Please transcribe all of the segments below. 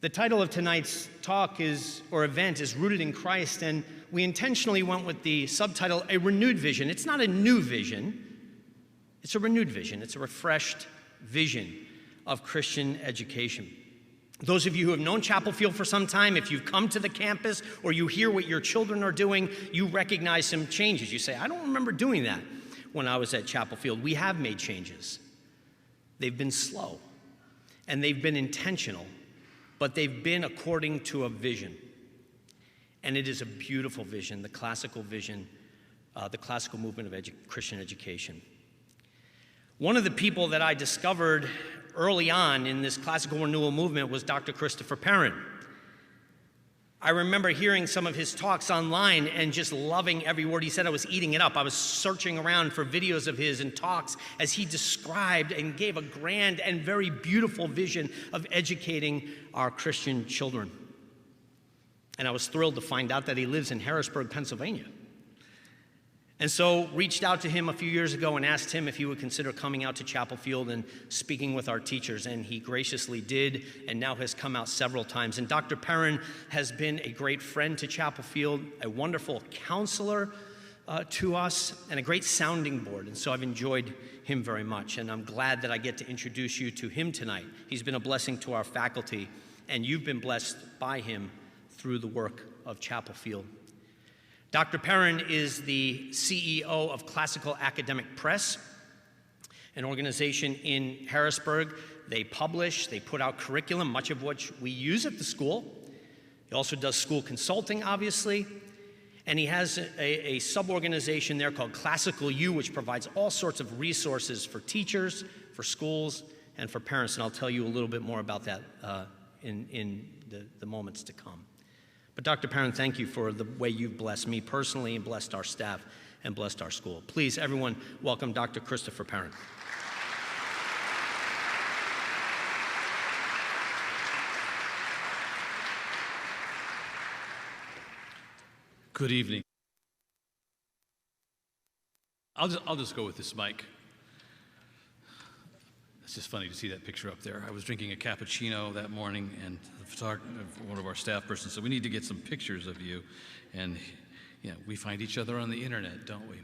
The title of tonight's talk event is Rooted in Christ, and we intentionally went with the subtitle, A Renewed Vision. It's not a new vision, it's a renewed vision. It's a refreshed vision of Christian education. Those of you who have known Chapel Field for some time, if you've come to the campus or you hear what your children are doing, you recognize some changes. You say, I don't remember doing that when I was at Chapel Field. We have made changes. They've been slow, and they've been intentional, but they've been according to a vision. And it is a beautiful vision, the classical vision, the classical movement of Christian education. One of the people that I discovered early on in this classical renewal movement was Dr. Christopher Perrin. I remember hearing some of his talks online and just loving every word he said. I was eating it up. I was searching around for videos of his and talks as he described and gave a grand and very beautiful vision of educating our Christian children. And I was thrilled to find out that he lives in Harrisburg, Pennsylvania. And so reached out to him a few years ago and asked him if he would consider coming out to Chapel Field and speaking with our teachers, and he graciously did, and now has come out several times. And Dr. Perrin has been a great friend to Chapel Field, a wonderful counselor to us, and a great sounding board, and so I've enjoyed him very much, and I'm glad that I get to introduce you to him tonight. He's been a blessing to our faculty, and you've been blessed by him through the work of Chapel Field. Dr. Perrin is the CEO of Classical Academic Press, an organization in Harrisburg. They publish, they put out curriculum, much of which we use at the school. He also does school consulting, obviously. And he has a sub-organization there called Classical U, which provides all sorts of resources for teachers, for schools, and for parents. And I'll tell you a little bit more about that in the moments to come. But Dr. Perrin, thank you for the way you've blessed me personally and blessed our staff and blessed our school. Please, everyone, welcome Dr. Christopher Perrin. Good evening. I'll just go with this mic. It's just funny to see that picture up there. I was drinking a cappuccino that morning, and one of our staff persons said, we need to get some pictures of you. And we find each other on the internet, don't we?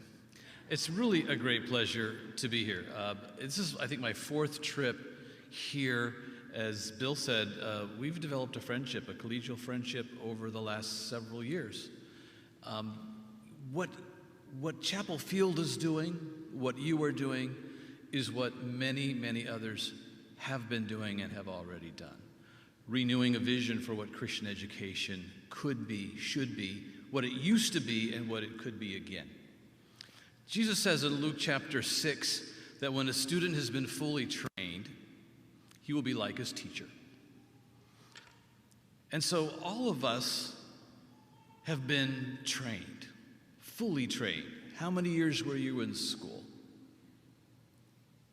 It's really a great pleasure to be here. This is, I think, my fourth trip here. As Bill said, we've developed a friendship, a collegial friendship over the last several years. What Chapel Field is doing, what you are doing, is what many, many others have been doing and have already done. Renewing a vision for what Christian education could be, should be, what it used to be, and what it could be again. Jesus says in Luke chapter 6 that when a student has been fully trained, he will be like his teacher. And so all of us have been trained, fully trained. How many years were you in school?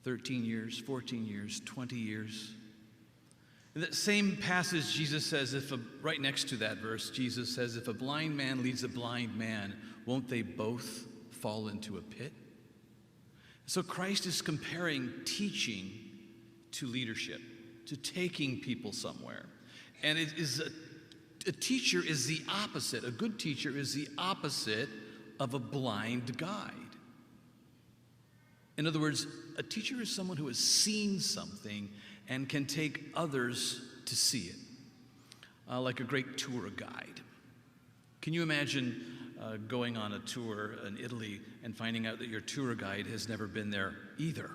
13 years, 14 years, 20 years. In that same passage, Jesus says, right next to that verse, Jesus says, if a blind man leads a blind man, won't they both fall into a pit? So Christ is comparing teaching to leadership, to taking people somewhere. And it is a teacher is the opposite. A good teacher is the opposite of a blind guide. In other words, a teacher is someone who has seen something and can take others to see it, like a great tour guide. Can you imagine going on a tour in Italy and finding out that your tour guide has never been there either?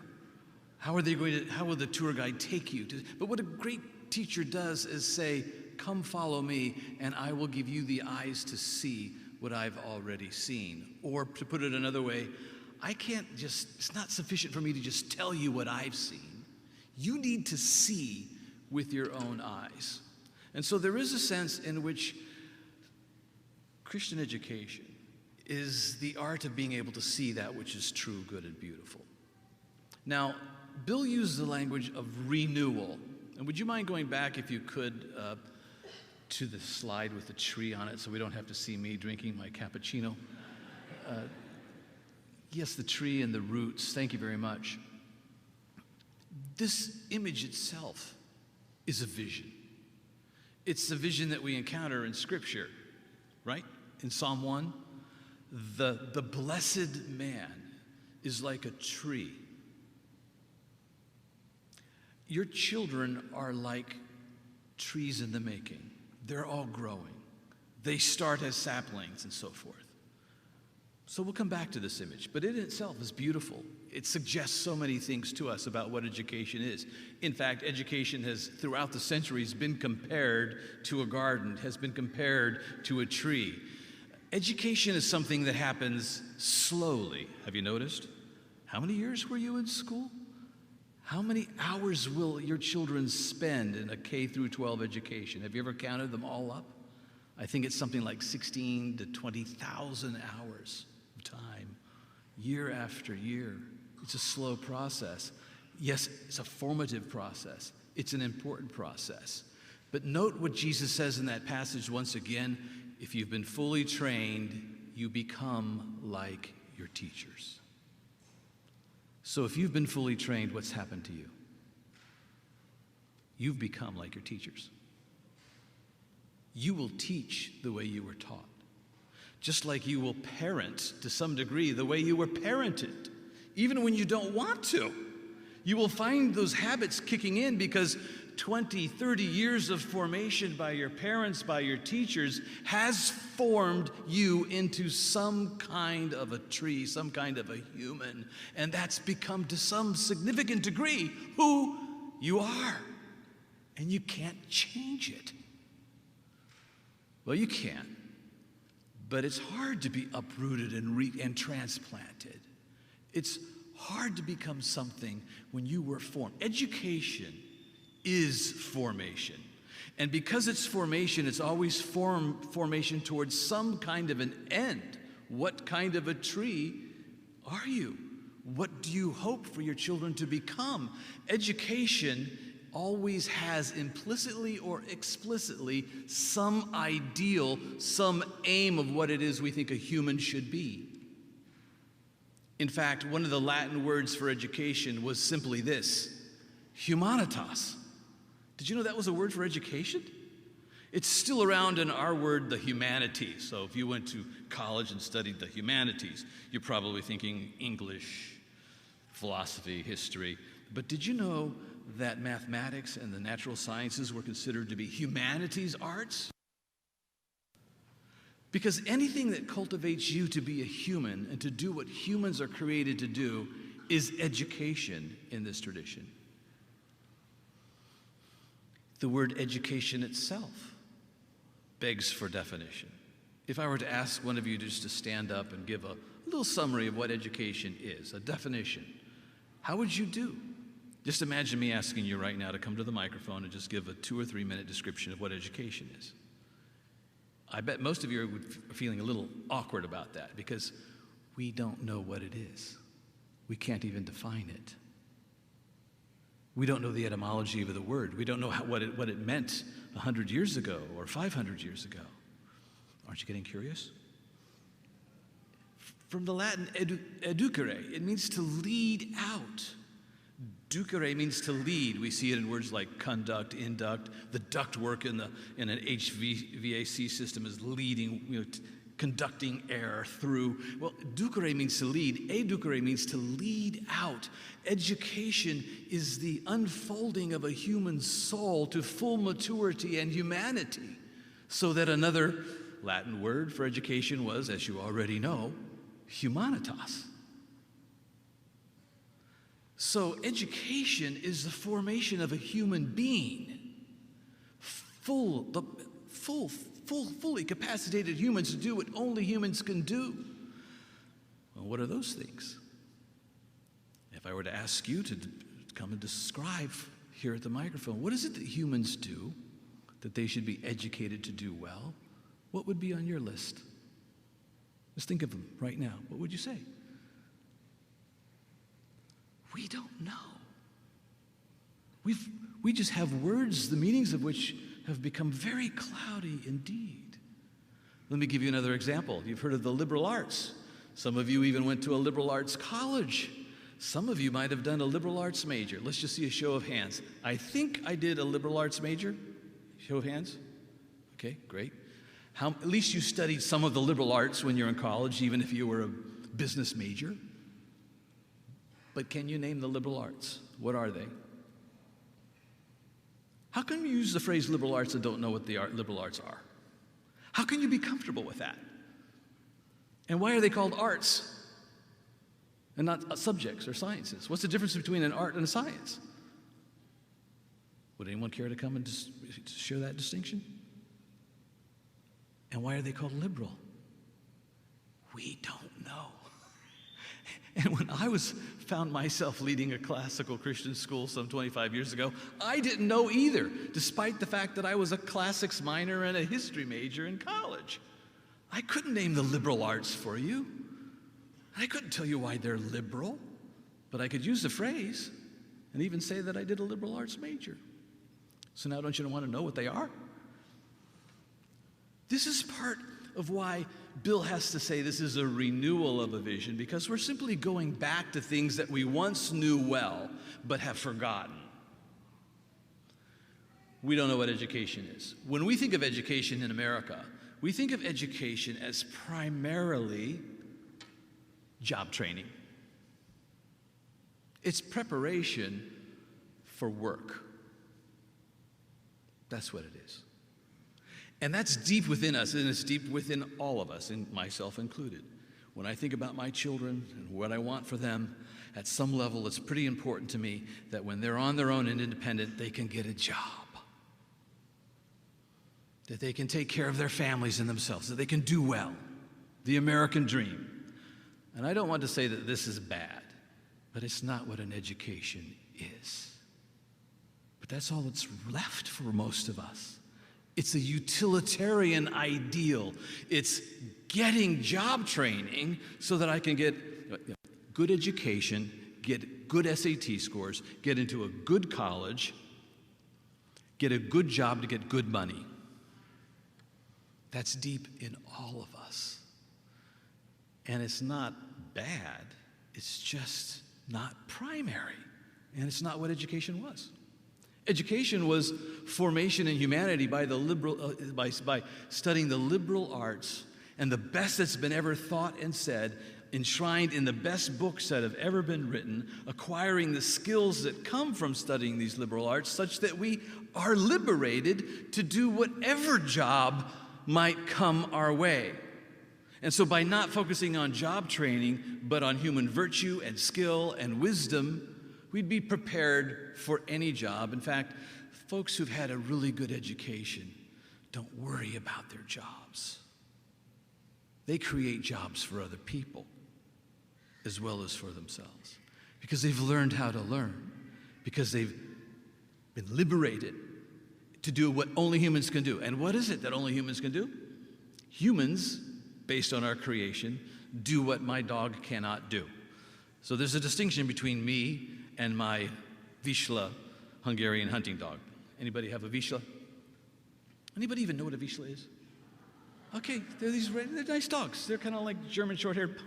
How will the tour guide take you? But what a great teacher does is say, come follow me, and I will give you the eyes to see what I've already seen. Or to put it another way, it's not sufficient for me to just tell you what I've seen. You need to see with your own eyes. And so there is a sense in which Christian education is the art of being able to see that which is true, good, and beautiful. Now, Bill used the language of renewal. And would you mind going back, if you could, to the slide with the tree on it so we don't have to see me drinking my cappuccino? Yes, the tree and the roots. Thank you very much. This image itself is a vision. It's the vision that we encounter in Scripture, right? In Psalm 1, the blessed man is like a tree. Your children are like trees in the making. They're all growing. They start as saplings and so forth. So we'll come back to this image, but it in itself is beautiful. It suggests so many things to us about what education is. In fact, education has, throughout the centuries, been compared to a garden, has been compared to a tree. Education is something that happens slowly. Have you noticed? How many years were you in school? How many hours will your children spend in a K through 12 education? Have you ever counted them all up? I think it's something like 16 to 20,000 hours of time, year after year. It's a slow process. Yes, it's a formative process. It's an important process. But note what Jesus says in that passage once again. If you've been fully trained, you become like your teachers. So if you've been fully trained, what's happened to you? You've become like your teachers. You will teach the way you were taught. Just like you will parent to some degree the way you were parented, even when you don't want to. You will find those habits kicking in because 20, 30 years of formation by your parents, by your teachers, has formed you into some kind of a tree, some kind of a human. And that's become, to some significant degree, who you are. And you can't change it. Well, you can. But it's hard to be uprooted and transplanted. It's hard to become something when you were formed. Education is formation. And because it's formation, it's always formation towards some kind of an end. What kind of a tree are you? What do you hope for your children to become? Education always has implicitly or explicitly some ideal, some aim of what it is we think a human should be. In fact, one of the Latin words for education was simply this: humanitas. Did you know that was a word for education? It's still around in our word, the humanities. So if you went to college and studied the humanities, you're probably thinking English, philosophy, history. But did you know that mathematics and the natural sciences were considered to be humanities arts? Because anything that cultivates you to be a human and to do what humans are created to do is education in this tradition. The word education itself begs for definition. If I were to ask one of you just to stand up and give a little summary of what education is, a definition, how would you do? Just imagine me asking you right now to come to the microphone and just give a 2 or 3 minute description of what education is. I bet most of you are feeling a little awkward about that because we don't know what it is. We can't even define it. We don't know the etymology of the word. We don't know what it meant 100 years ago or 500 years ago. Aren't you getting curious? From the Latin educere, it means to lead out. Ducere means to lead. We see it in words like conduct, induct. The duct work in an HVAC system is leading, conducting air through. Well, ducere means to lead. Educere means to lead out. Education is the unfolding of a human soul to full maturity and humanity. So that another Latin word for education was, as you already know, humanitas. So education is the formation of a human being, fully capacitated humans to do what only humans can do. Well, what are those things? If I were to ask you to come and describe here at the microphone, what is it that humans do that they should be educated to do well? What would be on your list? Just think of them right now. What would you say? We don't know. We just have words, the meanings of which have become very cloudy indeed. Let me give you another example. You've heard of the liberal arts. Some of you even went to a liberal arts college. Some of you might have done a liberal arts major. Let's just see a show of hands. I think I did a liberal arts major. Show of hands. Okay, great. At least you studied some of the liberal arts when you're in college, even if you were a business major. But can you name the liberal arts? What are they? How can you use the phrase liberal arts and don't know what the liberal arts are? How can you be comfortable with that? And why are they called arts and not subjects or sciences? What's the difference between an art and a science? Would anyone care to come and just share that distinction? And why are they called liberal? We don't know. And when I found myself leading a classical Christian school some 25 years ago, I didn't know either, despite the fact that I was a classics minor and a history major in college. I couldn't name the liberal arts for you. I couldn't tell you why they're liberal, but I could use the phrase and even say that I did a liberal arts major. So now don't you want to know what they are? This is part of why Bill has to say this is a renewal of a vision, because we're simply going back to things that we once knew well but have forgotten. We don't know what education is. When we think of education in America, we think of education as primarily job training. It's preparation for work. That's what it is. And that's deep within us, and it's deep within all of us, and myself included. When I think about my children and what I want for them, at some level, it's pretty important to me that when they're on their own and independent, they can get a job. That they can take care of their families and themselves, that they can do well. The American dream. And I don't want to say that this is bad, but it's not what an education is. But that's all that's left for most of us. It's a utilitarian ideal. It's getting job training so that I can get good education, get good SAT scores, get into a good college, get a good job to get good money. That's deep in all of us. And it's not bad, it's just not primary. And it's not what education was. Education was formation in humanity by studying the liberal arts, and the best that's been ever thought and said, enshrined in the best books that have ever been written, acquiring the skills that come from studying these liberal arts, such that we are liberated to do whatever job might come our way. And so by not focusing on job training, but on human virtue and skill and wisdom, we'd be prepared for any job. In fact, folks who've had a really good education don't worry about their jobs. They create jobs for other people as well as for themselves, because they've learned how to learn, because they've been liberated to do what only humans can do. And what is it that only humans can do? Humans, based on our creation, do what my dog cannot do. So there's a distinction between me and my Vizsla Hungarian hunting dog. Anybody have a Vizsla? Anybody even know what a Vizsla is? Okay, they're nice dogs. They're kind of like German short-haired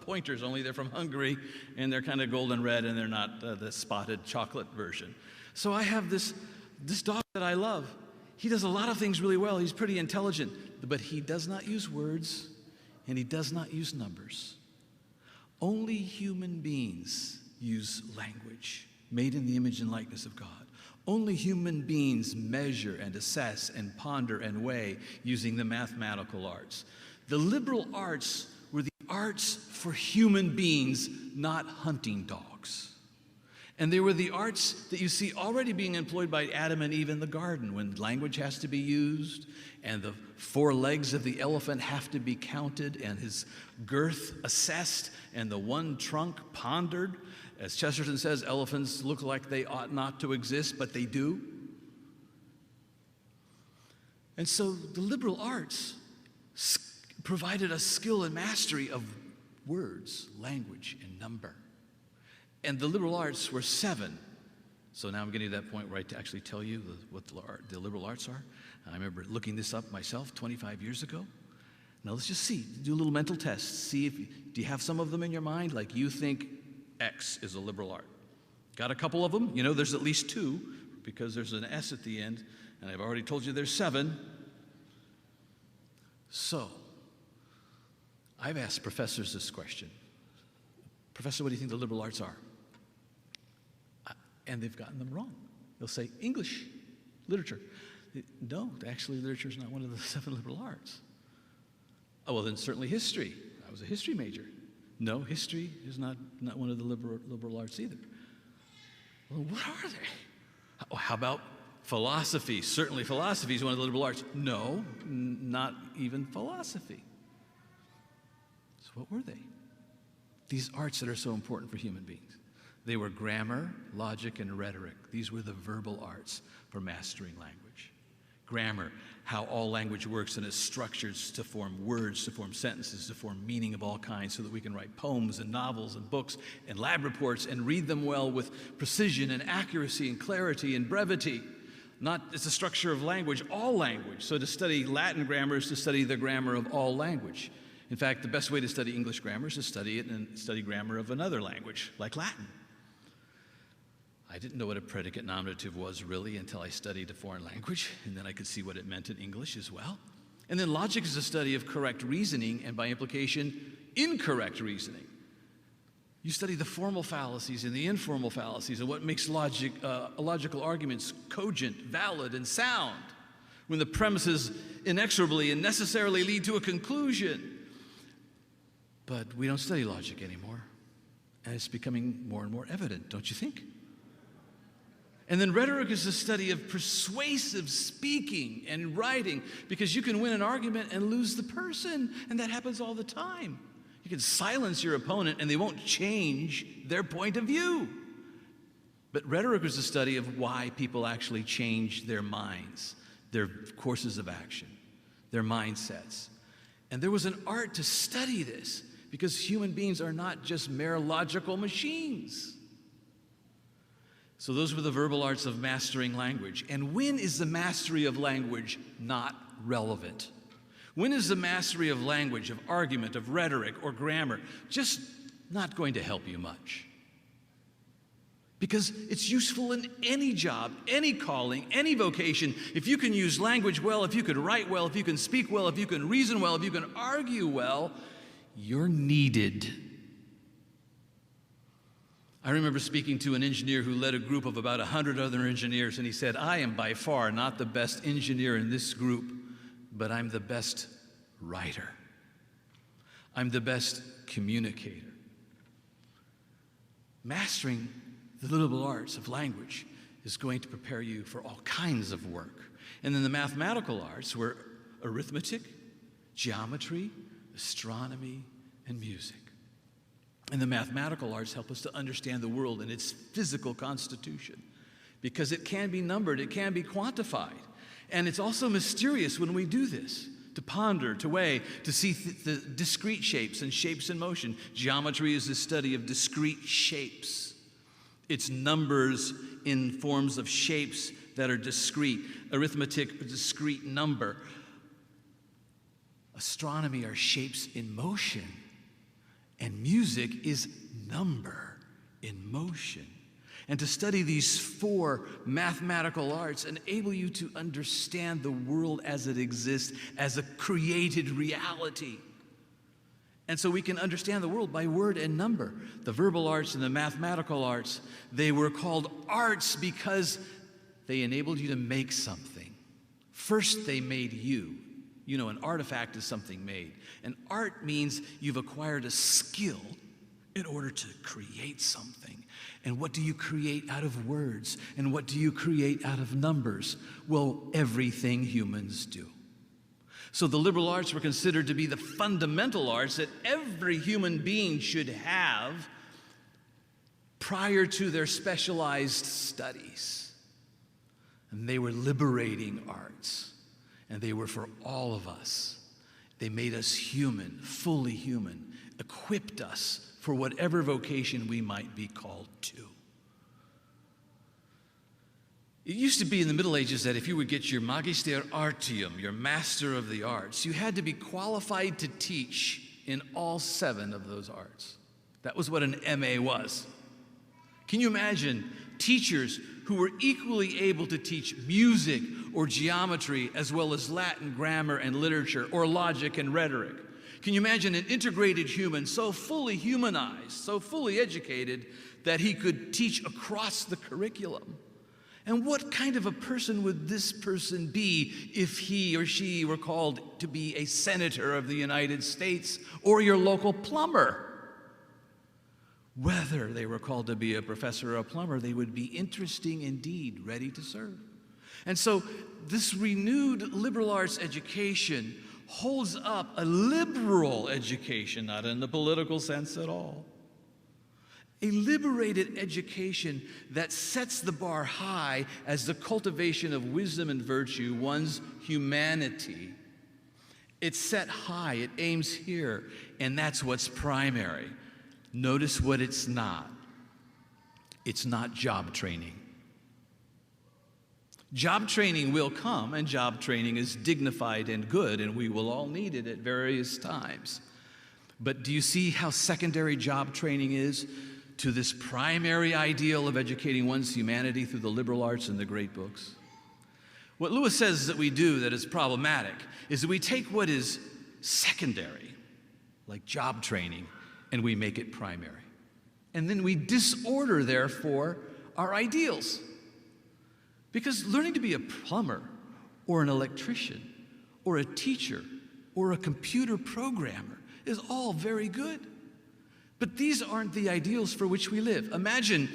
pointers, only they're from Hungary, and they're kind of golden red, and they're not the spotted chocolate version. So I have this dog that I love. He does a lot of things really well. He's pretty intelligent, but he does not use words, and he does not use numbers. Only human beings use language made in the image and likeness of God. Only human beings measure and assess and ponder and weigh using the mathematical arts. The liberal arts were the arts for human beings, not hunting dogs. And they were the arts that you see already being employed by Adam and Eve in the garden, when language has to be used and the 4 legs of the elephant have to be counted and his girth assessed and the one trunk pondered. As Chesterton says, elephants look like they ought not to exist, but they do. And so the liberal arts provided us skill and mastery of words, language, and number. And the liberal arts were 7. So now I'm getting to that point where I actually tell you what the liberal arts are. I remember looking this up myself 25 years ago. Now let's just see, do a little mental test. See do you have some of them in your mind? Like you think X is a liberal art. Got a couple of them? You know, there's at least 2 because there's an S at the end, and I've already told you there's 7. So, I've asked professors this question. Professor, what do you think the liberal arts are? And they've gotten them wrong. They'll say English, literature. No, actually literature is not one of the 7 liberal arts. Oh, well then certainly history. I was a history major. No, history is not one of the liberal arts either. Well, what are they? Oh, how about philosophy? Certainly philosophy is one of the liberal arts. No, not even philosophy. So what were they? These arts that are so important for human beings. They were grammar, logic, and rhetoric. These were the verbal arts for mastering language. Grammar, how all language works and is structured to form words, to form sentences, to form meaning of all kinds so that we can write poems and novels and books and lab reports and read them well with precision and accuracy and clarity and brevity. It's the structure of language, all language. So to study Latin grammar is to study the grammar of all language. In fact, the best way to study English grammar is to study it and study grammar of another language, like Latin. I didn't know what a predicate nominative was really until I studied a foreign language, and then I could see what it meant in English as well. And then logic is a study of correct reasoning, and by implication, incorrect reasoning. You study the formal fallacies and the informal fallacies and what makes logical arguments cogent, valid, and sound when the premises inexorably and necessarily lead to a conclusion. But we don't study logic anymore, and it's becoming more and more evident, don't you think? And then rhetoric is the study of persuasive speaking and writing, because you can win an argument and lose the person, and that happens all the time. You can silence your opponent and they won't change their point of view. But rhetoric is the study of why people actually change their minds, their courses of action, their mindsets. And there was an art to study this, because human beings are not just mere logical machines. So those were the verbal arts of mastering language. And when is the mastery of language not relevant? When is the mastery of language, of argument, of rhetoric, or grammar just not going to help you much? Because it's useful in any job, any calling, any vocation. If you can use language well, if you can write well, if you can speak well, if you can reason well, if you can argue well, you're needed. I remember speaking to an engineer who led a group of about 100 other engineers, and he said, I am by far not the best engineer in this group, but I'm the best writer. I'm the best communicator. Mastering the liberal arts of language is going to prepare you for all kinds of work. And then the mathematical arts were arithmetic, geometry, astronomy, and music. And the mathematical arts help us to understand the world and its physical constitution, because it can be numbered, it can be quantified. And it's also mysterious when we do this, to ponder, to weigh, to see the discrete shapes and shapes in motion. Geometry is the study of discrete shapes. It's numbers in forms of shapes that are discrete. Arithmetic, a discrete number. Astronomy are shapes in motion. And music is number in motion. And to study these 4 mathematical arts enable you to understand the world as it exists, as a created reality. And so we can understand the world by word and number. The verbal arts and the mathematical arts, they were called arts because they enabled you to make something. First, they made you. You know, an artifact is something made. And art means you've acquired a skill in order to create something. And what do you create out of words? And what do you create out of numbers? Well, everything humans do. So the liberal arts were considered to be the fundamental arts that every human being should have prior to their specialized studies. And they were liberating arts. And they were for all of us. They made us human, fully human, equipped us for whatever vocation we might be called to. It used to be in the Middle Ages that if you would get your Magister Artium, your Master of the Arts, you had to be qualified to teach in all 7 of those arts. That was what an MA was. Can you imagine teachers who were equally able to teach music or geometry as well as Latin grammar and literature or logic and rhetoric. Can you imagine an integrated human so fully humanized, so fully educated that he could teach across the curriculum? And what kind of a person would this person be if he or she were called to be a senator of the United States or your local plumber? Whether they were called to be a professor or a plumber, they would be interesting indeed, ready to serve. And so this renewed liberal arts education holds up a liberal education, not in the political sense at all. A liberated education that sets the bar high as the cultivation of wisdom and virtue, one's humanity. It's set high, it aims here, and that's what's primary. Notice what it's not. It's not job training. Job training will come, and job training is dignified and good, and we will all need it at various times. But do you see how secondary job training is to this primary ideal of educating one's humanity through the liberal arts and the great books? What Lewis says that we do that is problematic is that we take what is secondary, like job training, and we make it primary. And then we disorder, therefore, our ideals. Because learning to be a plumber or an electrician or a teacher or a computer programmer is all very good. But these aren't the ideals for which we live. Imagine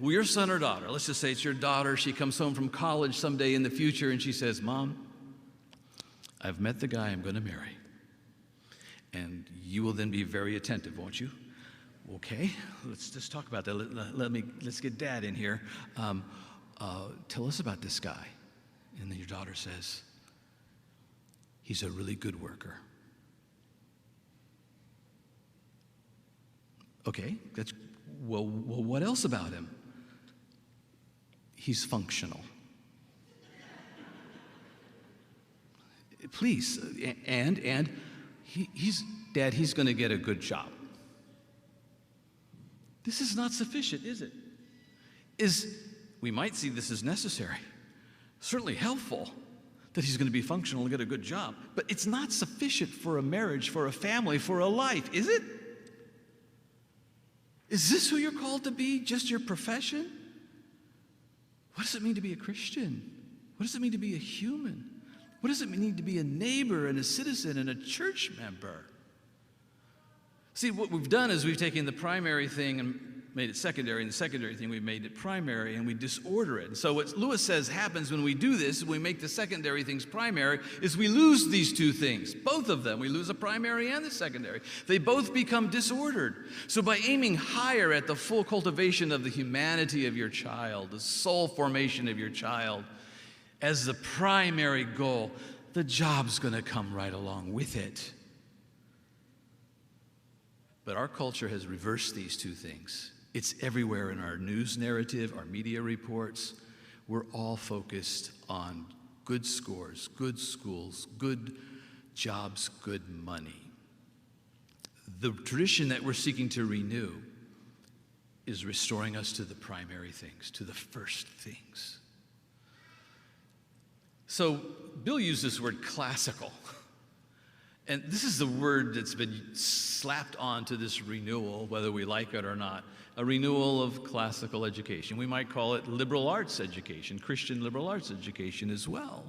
your son or daughter, let's just say it's your daughter, she comes home from college someday in the future and she says, "Mom, I've met the guy I'm going to marry." And you will then be very attentive, won't you? Okay, let's just talk about that. Let's get Dad in here. Tell us about this guy. And then your daughter says, "He's a really good worker." Okay, that's, well, what else about him? He's functional. Please, and Dad, he's going to get a good job. This is not sufficient, is it? We might see this as necessary, certainly helpful, that he's going to be functional and get a good job, but it's not sufficient for a marriage, for a family, for a life, is it? Is this who you're called to be, just your profession? What does it mean to be a Christian? What does it mean to be a human? What does it mean to be a neighbor and a citizen and a church member? See, what we've done is we've taken the primary thing and made it secondary, and the secondary thing we've made it primary, and we disorder it. And so what Lewis says happens when we do this, when we make the secondary things primary, is we lose these two things, both of them. We lose the primary and the secondary. They both become disordered. So by aiming higher at the full cultivation of the humanity of your child, the soul formation of your child, as the primary goal, the job's going to come right along with it. But our culture has reversed these two things. It's everywhere in our news narrative, our media reports. We're all focused on good scores, good schools, good jobs, good money. The tradition that we're seeking to renew is restoring us to the primary things, to the first things. So Bill used this word classical. And this is the word that's been slapped onto this renewal, whether we like it or not, a renewal of classical education. We might call it liberal arts education, Christian liberal arts education as well.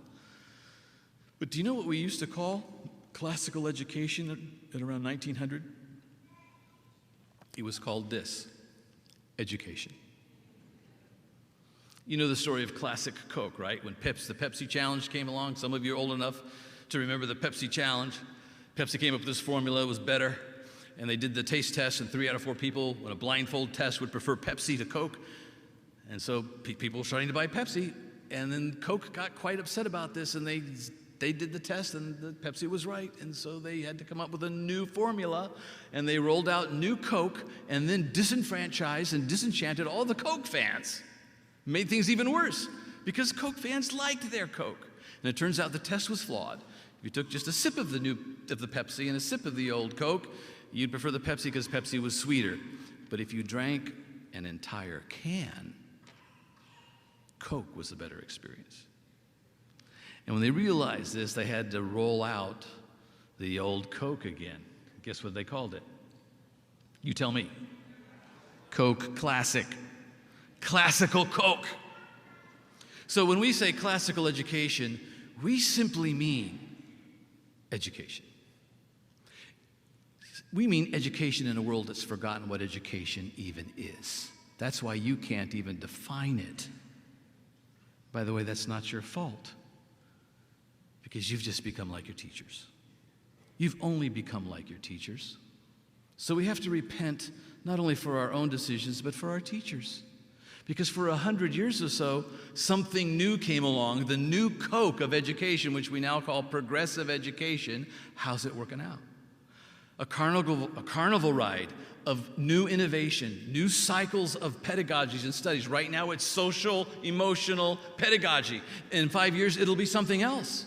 But do you know what we used to call classical education at around 1900? It was called this, education. You know the story of classic Coke, right? When the Pepsi Challenge came along, some of you are old enough to remember the Pepsi Challenge. Pepsi came up with this formula, it was better, and they did the taste test, and 3 out of 4 people, when a blindfold test, would prefer Pepsi to Coke. And so people were starting to buy Pepsi, and then Coke got quite upset about this, and they did the test, and the Pepsi was right, and so they had to come up with a new formula, and they rolled out new Coke, and then disenfranchised and disenchanted all the Coke fans. Made things even worse, because Coke fans liked their Coke. And it turns out the test was flawed. If you took just a sip of the Pepsi and a sip of the old Coke, you'd prefer the Pepsi because Pepsi was sweeter. But if you drank an entire can, Coke was a better experience. And when they realized this, they had to roll out the old Coke again. Guess what they called it? You tell me. Coke Classic. Classical Coke. So when we say classical education, we simply mean education. We mean education in a world that's forgotten what education even is. That's why you can't even define it. By the way, that's not your fault, because you've just become like your teachers. You've only become like your teachers. So we have to repent not only for our own decisions, but for our teachers. Because for 100 years or so, something new came along, the new Coke of education, which we now call progressive education. How's it working out? A carnival ride of new innovation, new cycles of pedagogies and studies. Right now it's social, emotional pedagogy. In 5 years, it'll be something else.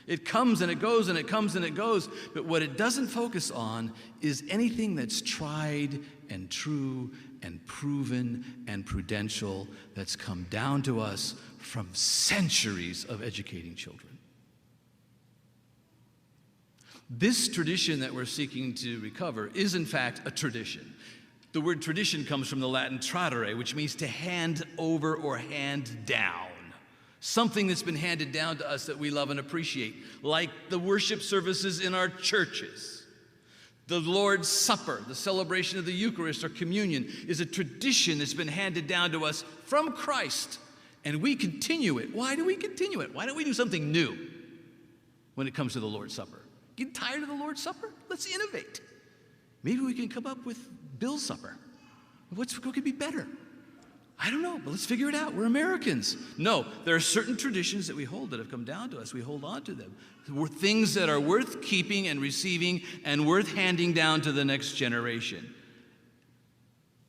It comes and it goes and it comes and it goes. But what it doesn't focus on is anything that's tried and true and proven and prudential that's come down to us from centuries of educating children. This tradition that we're seeking to recover is, in fact, a tradition. The word tradition comes from the Latin tradere, which means to hand over or hand down. Something that's been handed down to us that we love and appreciate, like the worship services in our churches. The Lord's Supper, the celebration of the Eucharist or communion, is a tradition that's been handed down to us from Christ, and we continue it. Why do we continue it? Why don't we do something new when it comes to the Lord's Supper? Get tired of the Lord's Supper? Let's innovate. Maybe we can come up with Bill's Supper. What could be better? I don't know, but let's figure it out. We're Americans. No, there are certain traditions that we hold that have come down to us. We hold on to them. Things that are worth keeping and receiving and worth handing down to the next generation.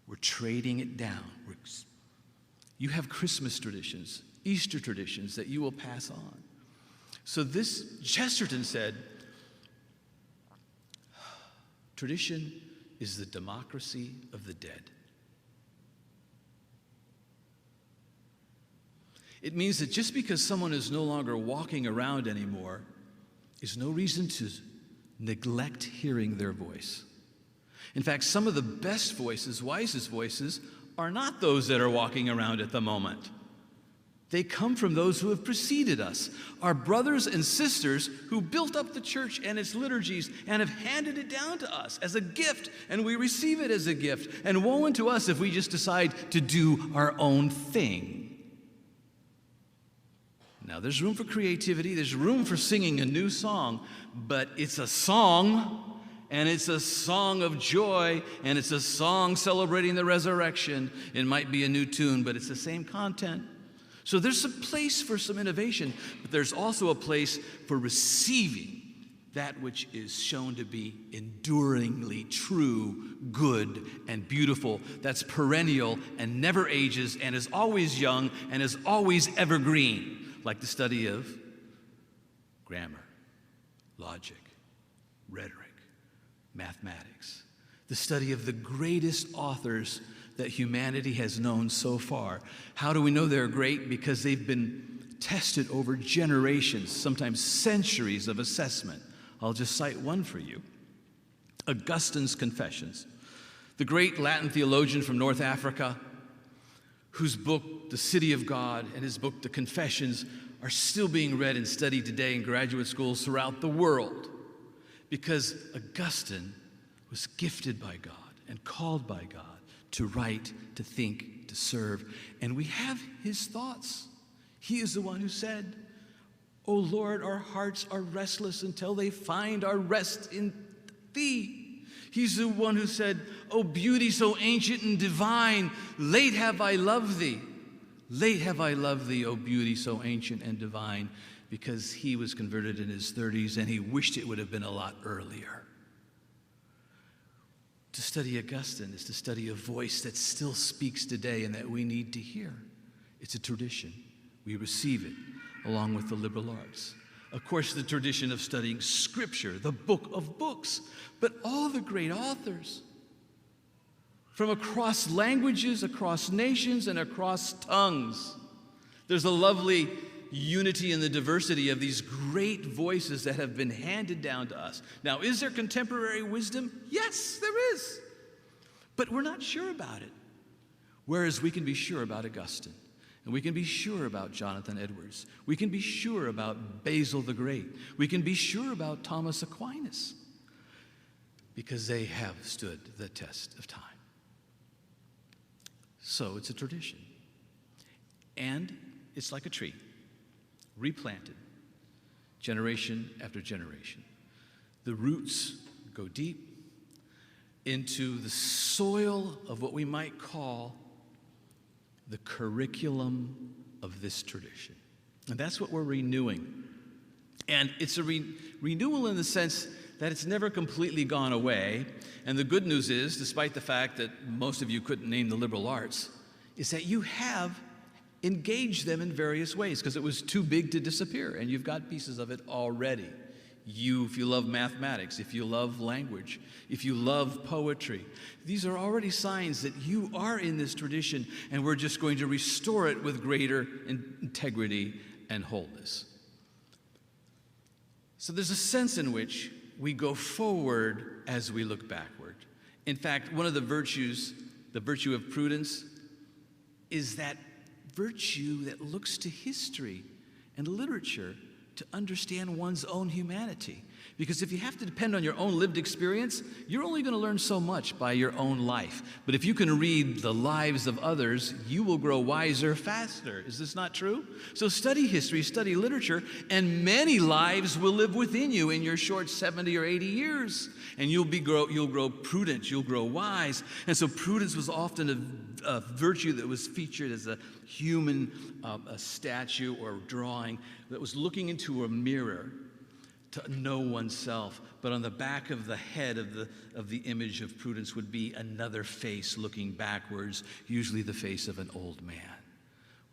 We're trading it down. You have Christmas traditions, Easter traditions that you will pass on. So Chesterton said, tradition is the democracy of the dead. It means that just because someone is no longer walking around anymore is no reason to neglect hearing their voice. In fact, some of the best voices, wisest voices, are not those that are walking around at the moment. They come from those who have preceded us, our brothers and sisters who built up the church and its liturgies and have handed it down to us as a gift, and we receive it as a gift. And woe unto us if we just decide to do our own thing. Now, there's room for creativity, there's room for singing a new song, but it's a song, and it's a song of joy, and it's a song celebrating the resurrection. It might be a new tune, but it's the same content. So there's a place for some innovation, but there's also a place for receiving that which is shown to be enduringly true, good, and beautiful. That's perennial and never ages and is always young and is always evergreen, like the study of grammar, logic, rhetoric, mathematics, the study of the greatest authors that humanity has known so far. How do we know they're great? Because they've been tested over generations, sometimes centuries of assessment. I'll just cite one for you. Augustine's Confessions. The great Latin theologian from North Africa, whose book, The City of God, and his book, The Confessions, are still being read and studied today in graduate schools throughout the world. Because Augustine was gifted by God and called by God to write, to think, to serve. And we have his thoughts. He is the one who said, "O Lord, our hearts are restless until they find our rest in thee." He's the one who said, "O beauty so ancient and divine, late have I loved thee. Late have I loved thee, O beauty so ancient and divine," because he was converted in his 30s and he wished it would have been a lot earlier. To study Augustine is to study a voice that still speaks today and that we need to hear. It's a tradition. We receive it along with the liberal arts. Of course, the tradition of studying Scripture, the book of books, but all the great authors from across languages, across nations, and across tongues. There's a lovely unity in the diversity of these great voices that have been handed down to us. Now, is there contemporary wisdom? Yes, there is. But we're not sure about it. Whereas we can be sure about Augustine, and we can be sure about Jonathan Edwards. We can be sure about Basil the Great. We can be sure about Thomas Aquinas, because they have stood the test of time. So it's a tradition. And it's like a tree, replanted, generation after generation. The roots go deep into the soil of what we might call the curriculum of this tradition. And that's what we're renewing. And it's a renewal in the sense that it's never completely gone away. And the good news is, despite the fact that most of you couldn't name the liberal arts, is that you have engaged them in various ways because it was too big to disappear, and you've got pieces of it already. If you love mathematics, if you love language, if you love poetry, these are already signs that you are in this tradition, and we're just going to restore it with greater integrity and wholeness. So there's a sense in which we go forward as we look backward. In fact, one of the virtues, the virtue of prudence, is that virtue that looks to history and literature to understand one's own humanity. Because if you have to depend on your own lived experience, you're only going to learn so much by your own life. But if you can read the lives of others, you will grow wiser faster. Is this not true? So study history, study literature, and many lives will live within you in your short 70 or 80 years. And you'll grow prudent, you'll grow wise. And so prudence was often a virtue that was featured as a human a statue or drawing that was looking into a mirror to know oneself. But on the back of the head of the image of prudence would be another face looking backwards, usually the face of an old man.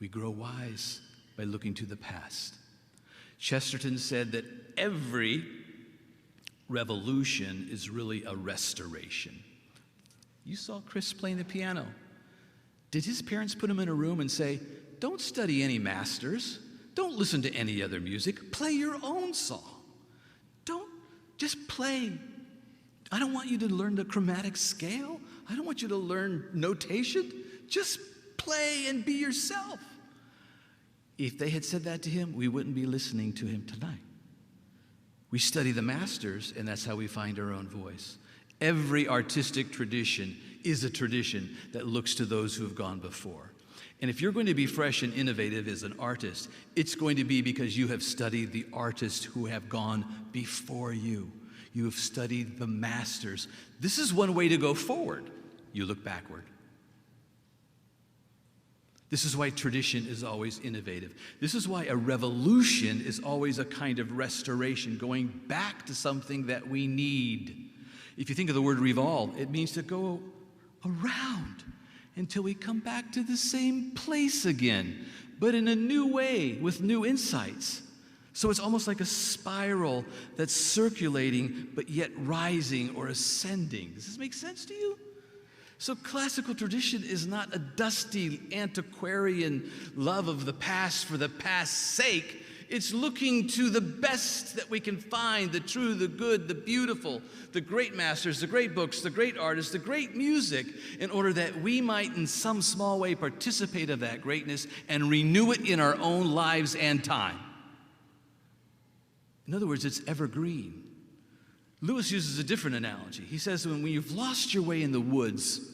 We grow wise by looking to the past. Chesterton said that every revolution is really a restoration. You saw Chris playing the piano. Did his parents put him in a room and say, don't study any masters, don't listen to any other music, play your own song? Just play. I don't want you to learn the chromatic scale. I don't want you to learn notation. Just play and be yourself. If they had said that to him, we wouldn't be listening to him tonight. We study the masters, and that's how we find our own voice. Every artistic tradition is a tradition that looks to those who have gone before. And if you're going to be fresh and innovative as an artist, it's going to be because you have studied the artists who have gone before you. You have studied the masters. This is one way to go forward. You look backward. This is why tradition is always innovative. This is why a revolution is always a kind of restoration, going back to something that we need. If you think of the word revolve, it means to go around until we come back to the same place again, but in a new way with new insights. So it's almost like a spiral that's circulating, but yet rising or ascending. Does this make sense to you? So classical tradition is not a dusty, antiquarian love of the past for the past's sake. It's looking to the best that we can find, the true, the good, the beautiful, the great masters, the great books, the great artists, the great music, in order that we might in some small way participate of that greatness and renew it in our own lives and time. In other words, it's evergreen. Lewis uses a different analogy. He says when you've lost your way in the woods,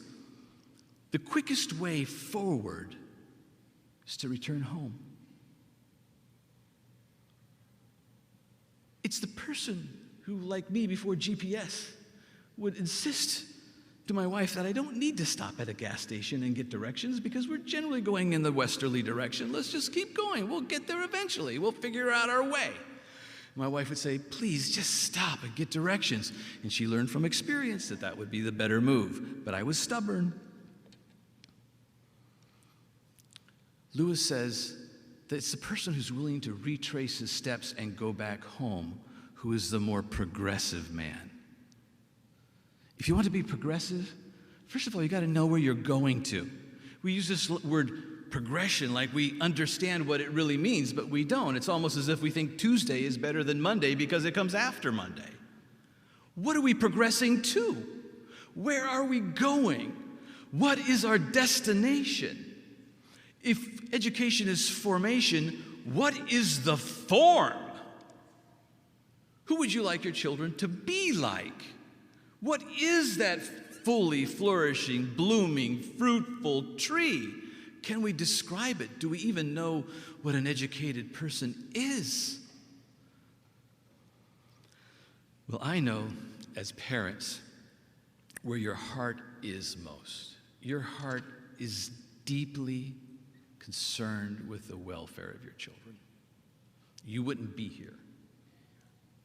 the quickest way forward is to return home. It's the person who, like me before GPS, would insist to my wife that I don't need to stop at a gas station and get directions because we're generally going in the westerly direction. Let's just keep going. We'll get there eventually. We'll figure out our way. My wife would say, please just stop and get directions. And she learned from experience that that would be the better move. But I was stubborn. Lewis says that it's the person who's willing to retrace his steps and go back home who is the more progressive man. If you want to be progressive, first of all, you got to know where you're going to. We use this word progression, like we understand what it really means, but we don't. It's almost as if we think Tuesday is better than Monday because it comes after Monday. What are we progressing to? Where are we going? What is our destination? If education is formation, what is the form? Who would you like your children to be like? What is that fully flourishing, blooming, fruitful tree? Can we describe it? Do we even know what an educated person is? Well, I know as parents where your heart is most. Your heart is deeply concerned with the welfare of your children. You wouldn't be here.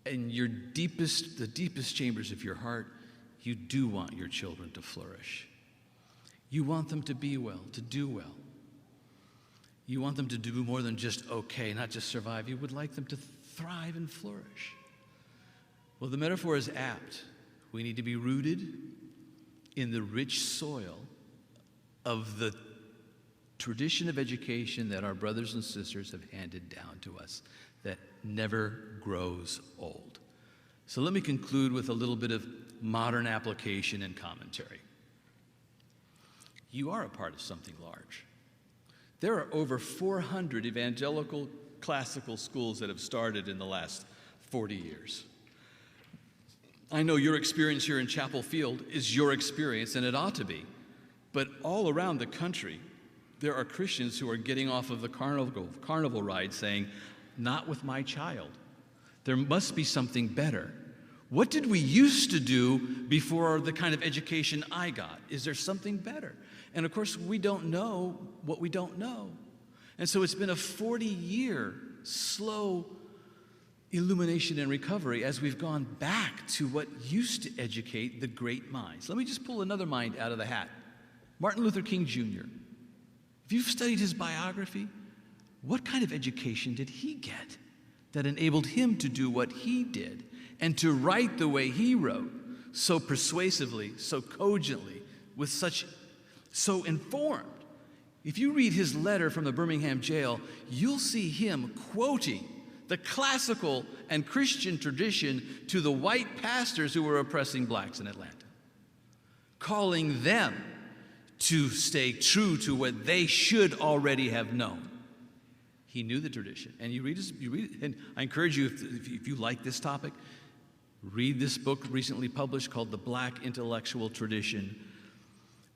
In the deepest chambers of your heart, you do want your children to flourish. You want them to be well, to do well. You want them to do more than just okay, not just survive. You would like them to thrive and flourish. Well, the metaphor is apt. We need to be rooted in the rich soil of the tradition of education that our brothers and sisters have handed down to us that never grows old. So let me conclude with a little bit of modern application and commentary. You are a part of something large. There are over 400 evangelical classical schools that have started in the last 40 years. I know your experience here in Chapel Field is your experience, and it ought to be. But all around the country, there are Christians who are getting off of the carnival ride saying, "Not with my child. There must be something better. What did we used to do before the kind of education I got? Is there something better?" And of course, we don't know what we don't know. And so it's been a 40-year slow illumination and recovery as we've gone back to what used to educate the great minds. Let me just pull another mind out of the hat. Martin Luther King Jr. If you've studied his biography, what kind of education did he get that enabled him to do what he did and to write the way he wrote, so persuasively, so cogently, so informed? If you read his letter from the Birmingham jail, you'll see him quoting the classical and Christian tradition to the white pastors who were oppressing blacks in Atlanta, calling them to stay true to what they should already have known. He knew the tradition. And you read it, and I encourage you, if you like this topic, read this book recently published called The Black Intellectual Tradition,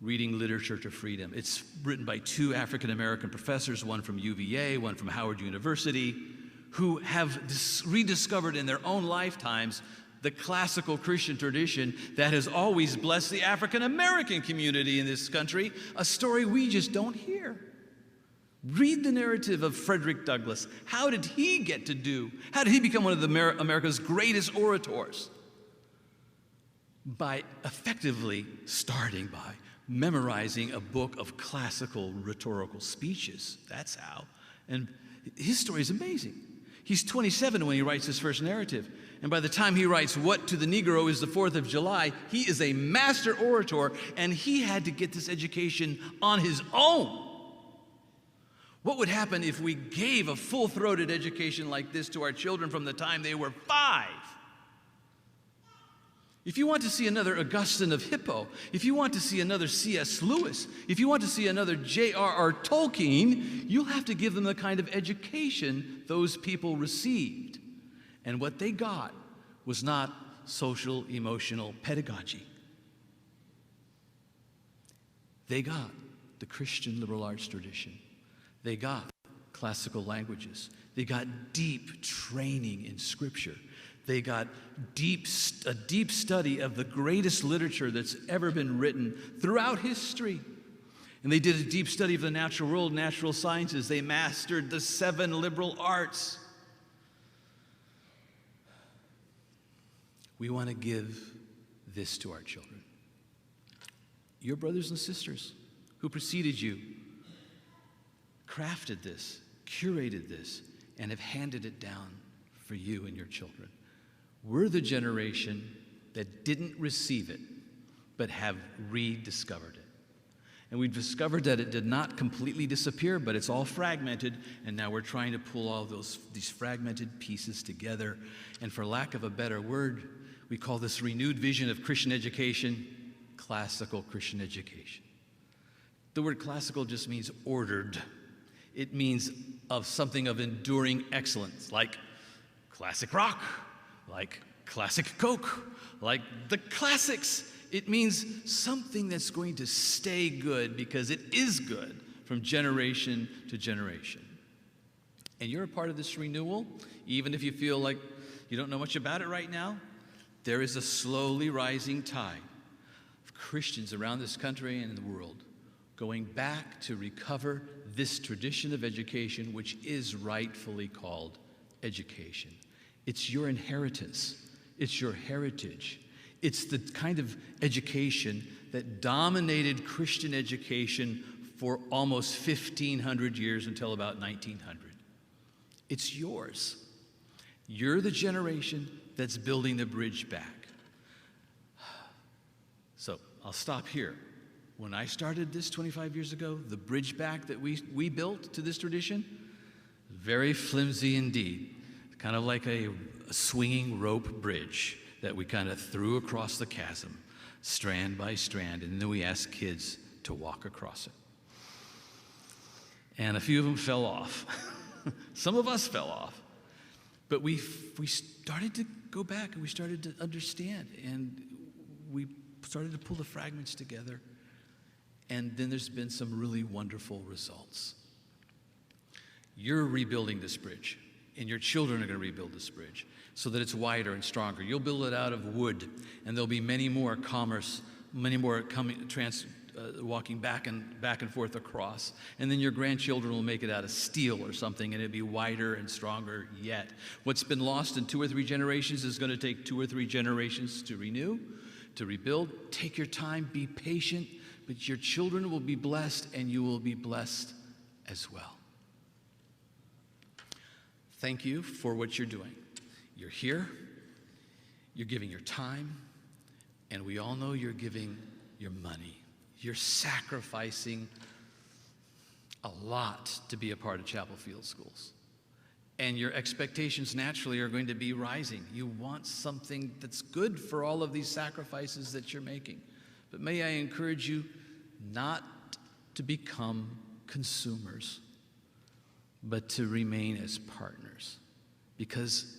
Reading Literature to Freedom. It's written by two African-American professors, one from UVA, one from Howard University, who have rediscovered in their own lifetimes the classical Christian tradition that has always blessed the African-American community in this country, a story we just don't hear. Read the narrative of Frederick Douglass. How did he become one of America's greatest orators? By effectively starting by memorizing a book of classical rhetorical speeches. That's how. And his story is amazing. He's 27 when he writes his first narrative. And by the time he writes What to the Negro is the 4th of July, he is a master orator, and he had to get this education on his own. What would happen if we gave a full-throated education like this to our children from the time they were 5? If you want to see another Augustine of Hippo, if you want to see another C.S. Lewis, if you want to see another J.R.R. Tolkien, you'll have to give them the kind of education those people received. And what they got was not social, emotional pedagogy. They got the Christian liberal arts tradition. They got classical languages. They got deep training in Scripture. They got a deep study of the greatest literature that's ever been written throughout history. And they did a deep study of the natural world, natural sciences. They mastered the 7 liberal arts. We want to give this to our children. Your brothers and sisters who preceded you crafted this, curated this, and have handed it down for you and your children. We're the generation that didn't receive it, but have rediscovered it. And we've discovered that it did not completely disappear, but it's all fragmented, and now we're trying to pull all these fragmented pieces together. And for lack of a better word, we call this renewed vision of Christian education classical Christian education. The word classical just means ordered. It means of something of enduring excellence, like classic rock, like classic Coke, like the classics. It means something that's going to stay good because it is good from generation to generation. And you're a part of this renewal, even if you feel like you don't know much about it right now. There is a slowly rising tide of Christians around this country and in the world going back to recover this tradition of education, which is rightfully called education. It's your inheritance. It's your heritage. It's the kind of education that dominated Christian education for almost 1,500 years until about 1900. It's yours. You're the generation that's building the bridge back. So I'll stop here. When I started this 25 years ago, the bridge back that we built to this tradition, very flimsy indeed. Kind of like a swinging rope bridge that we kind of threw across the chasm, strand by strand, and then we asked kids to walk across it. And a few of them fell off. Some of us fell off. But we started to go back and we started to understand, and we started to pull the fragments together, and then there's been some really wonderful results. You're rebuilding this bridge, and your children are going to rebuild this bridge so that it's wider and stronger. You'll build it out of wood, and there'll be many more walking back and forth across. And then your grandchildren will make it out of steel or something, and it'll be wider and stronger yet. What's been lost in 2 or 3 generations is going to take 2 or 3 generations to renew, to rebuild. Take your time, be patient, but your children will be blessed, and you will be blessed as well. Thank you for what you're doing. You're here, you're giving your time, and we all know you're giving your money. You're sacrificing a lot to be a part of Chapel Field Schools. And your expectations naturally are going to be rising. You want something that's good for all of these sacrifices that you're making. But may I encourage you not to become consumers, but to remain as partners, because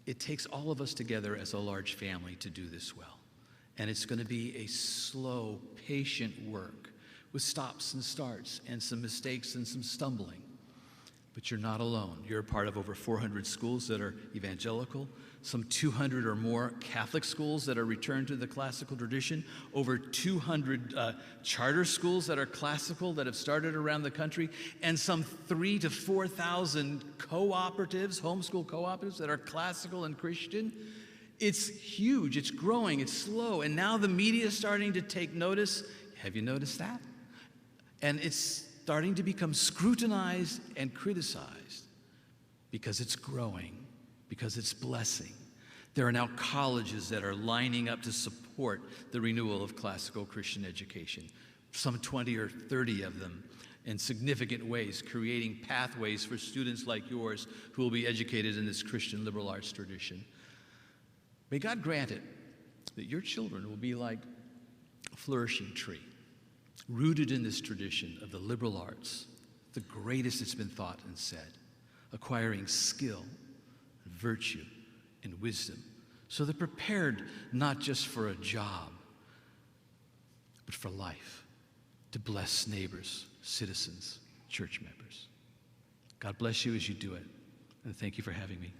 it takes all of us together as a large family to do this well. And it's going to be a slow, patient work with stops and starts and some mistakes and some stumbling. But you're not alone. You're a part of over 400 schools that are evangelical, some 200 or more Catholic schools that are returned to the classical tradition, over 200 charter schools that are classical that have started around the country, and some 3,000 to 4,000 cooperatives, homeschool cooperatives that are classical and Christian. It's huge, it's growing, it's slow, and now the media is starting to take notice. Have you noticed that? And it's starting to become scrutinized and criticized because it's growing, because it's blessing. There are now colleges that are lining up to support the renewal of classical Christian education, some 20 or 30 of them in significant ways, creating pathways for students like yours who will be educated in this Christian liberal arts tradition. May God grant it that your children will be like a flourishing tree, rooted in this tradition of the liberal arts, the greatest it's been thought and said, acquiring skill, and virtue, and wisdom, so they're prepared not just for a job, but for life, to bless neighbors, citizens, church members. God bless you as you do it, and thank you for having me.